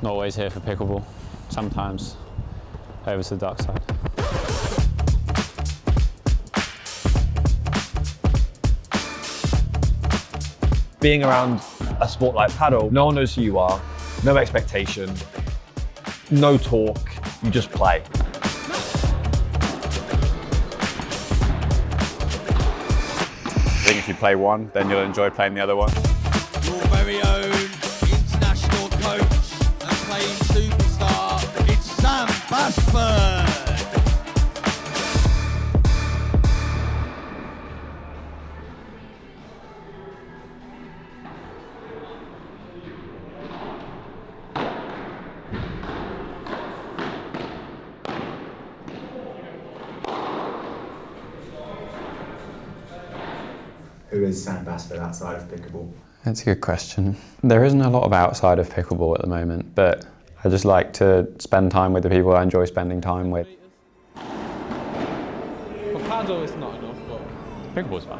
Not always here for pickleball. Sometimes over to the dark side. Being around a sport like paddle, no one knows who you are, no expectation, no talk, you just play. I think if you play one, then you'll enjoy playing the other one. Your very own international coach and playing superstar, it's Sam Basford. Who is Sam Basford outside of pickleball? That's a good question. There isn't a lot of outside of pickleball at the moment, but I just like to spend time with the people I enjoy spending time with. For paddle, it's not enough, but Pickleball's fun.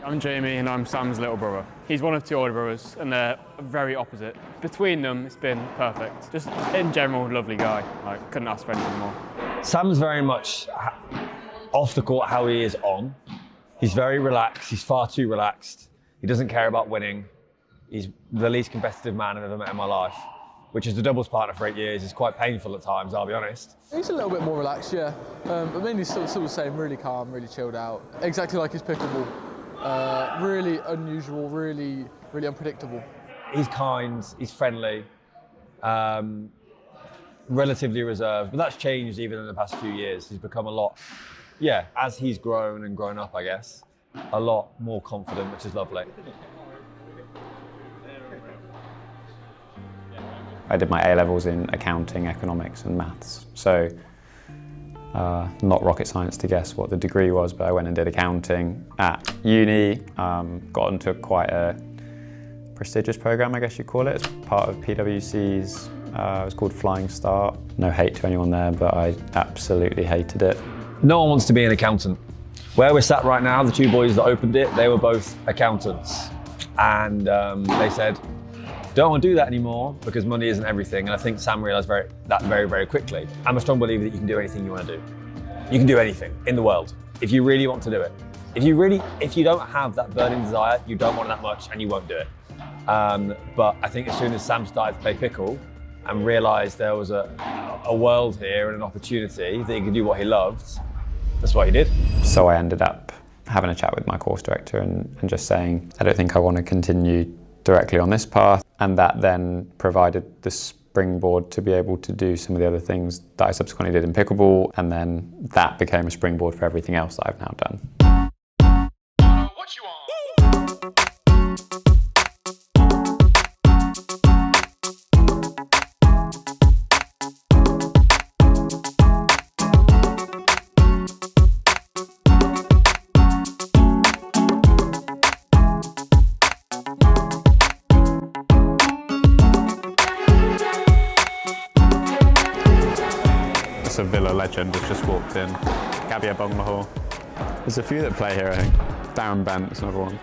I'm Jamie and I'm Sam's little brother. He's one of two older brothers and they're very opposite. Between them, it's been perfect. Just in general, lovely guy. I couldn't ask for anything more. Sam's very much off the court how he is on. He's very relaxed, he's far too relaxed. He doesn't care about winning. He's the least competitive man I've ever met in my life, which as a doubles partner for 8 years is quite painful at times, I'll be honest. he's a little bit more relaxed, yeah. But mainly still the same, really calm, really chilled out. Exactly like his pickleball. Really unusual, really unpredictable. He's kind, he's friendly, relatively reserved, but that's changed even in the past few years. He's become a lot, as he's grown and grown up, I guess, a lot more confident, which is lovely. I did my A-levels in accounting, economics and maths, so not rocket science to guess what the degree was, but I went and did accounting at uni, got into quite a prestigious program, I guess you'd call it. It's part of PwC's, it was called Flying Start. No hate to anyone there, but I absolutely hated it. No one wants to be an accountant. Where we're sat right now, the two boys that opened it, they were both accountants. And they said, don't want to do that anymore because money isn't everything. And I think Sam realised that very quickly. I'm a strong believer that you can do anything you want to do. You can do anything in the world if you really want to do it. If you don't have that burning desire, you don't want it that much and you won't do it. But I think as soon as Sam started to play pickle and realised there was a world here and an opportunity that he could do what he loved, that's what he did. So I ended up having a chat with my course director and just saying, I don't think I want to continue directly on this path. And that then provided the springboard to be able to do some of the other things that I subsequently did in pickleball. And then that became a springboard for everything else that I've now done. What you want? A Villa legend has just walked in. Gabby Bonglahor. There's a few that play here, I think. Darren Bent's another one.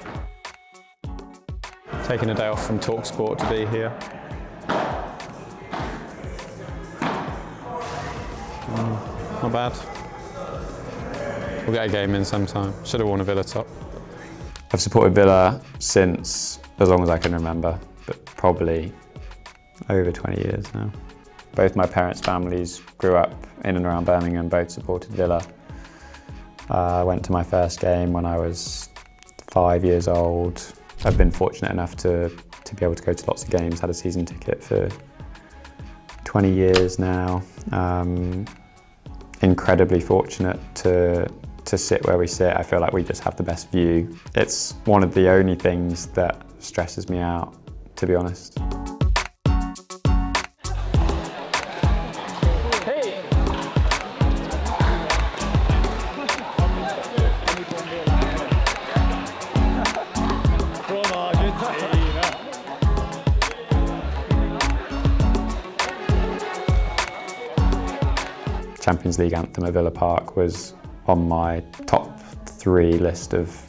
Taking a day off from Talk Sport to be here. Not bad. We'll get a game in sometime. Should have worn a Villa top. I've supported Villa since as long as I can remember, but probably over 20 years now. Both my parents' families grew up in and around Birmingham, both supported Villa. I went to my first game when I was 5 years old. I've been fortunate enough to be able to go to lots of games, had a season ticket for 20 years now. Incredibly fortunate to sit where we sit. I feel like we just have the best view. It's one of the only things that stresses me out, to be honest. Champions League anthem at Villa Park was on my top 3 list of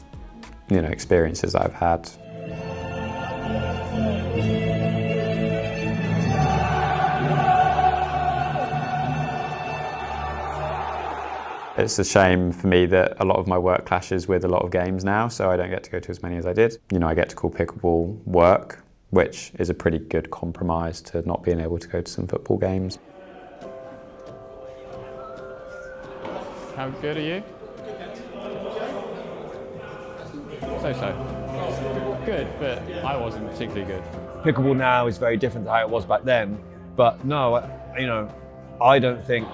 experiences I've had. It's a shame for me that a lot of my work clashes with a lot of games now, so I don't get to go to as many as I did. You know, I get to call pickleball work, which is a pretty good compromise to not being able to go to some football games. How good are you? So. Good, but I wasn't particularly good. Pickleball now is very different to how it was back then, but no, I don't think,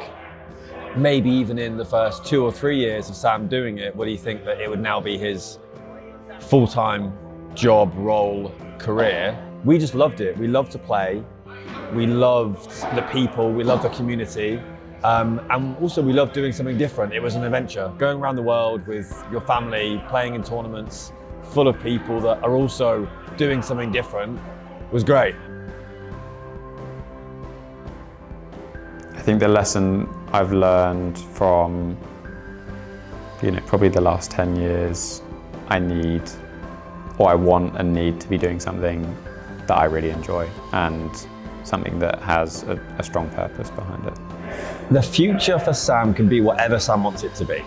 maybe even in the first 2 or 3 years of Sam doing it, would he think that it would now be his full-time job, role, career. We just loved it. We loved to play. We loved the people. We loved the community. And also we loved doing something different. It was an adventure. Going around the world with your family, playing in tournaments full of people that are also doing something different was great. I think the lesson I've learned from, probably the last 10 years, I want and need to be doing something that I really enjoy and something that has a strong purpose behind it. The future for Sam can be whatever Sam wants it to be.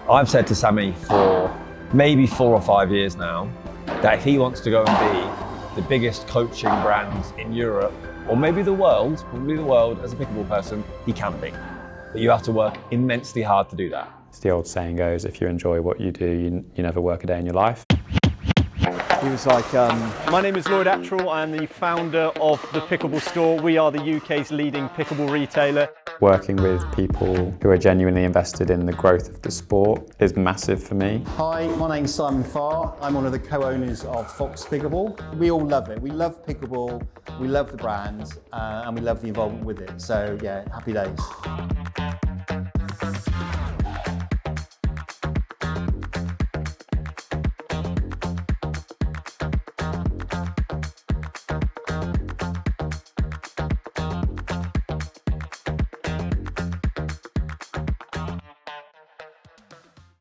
I've said to Sammy for maybe 4 or 5 years now that if he wants to go and be the biggest coaching brand in Europe, or maybe the world, probably the world as a pickleball person, he can be. But you have to work immensely hard to do that. As the old saying goes, if you enjoy what you do, you never work a day in your life. He was like, my name is Lloyd Attrell. I am the founder of the Pickleball Store. We are the UK's leading pickleball retailer. Working with people who are genuinely invested in the growth of the sport is massive for me. Hi, my name's Simon Farr. I'm one of the co-owners of Fox Pickleball. We all love it. We love pickleball, we love the brand, and we love the involvement with it. So yeah, happy days.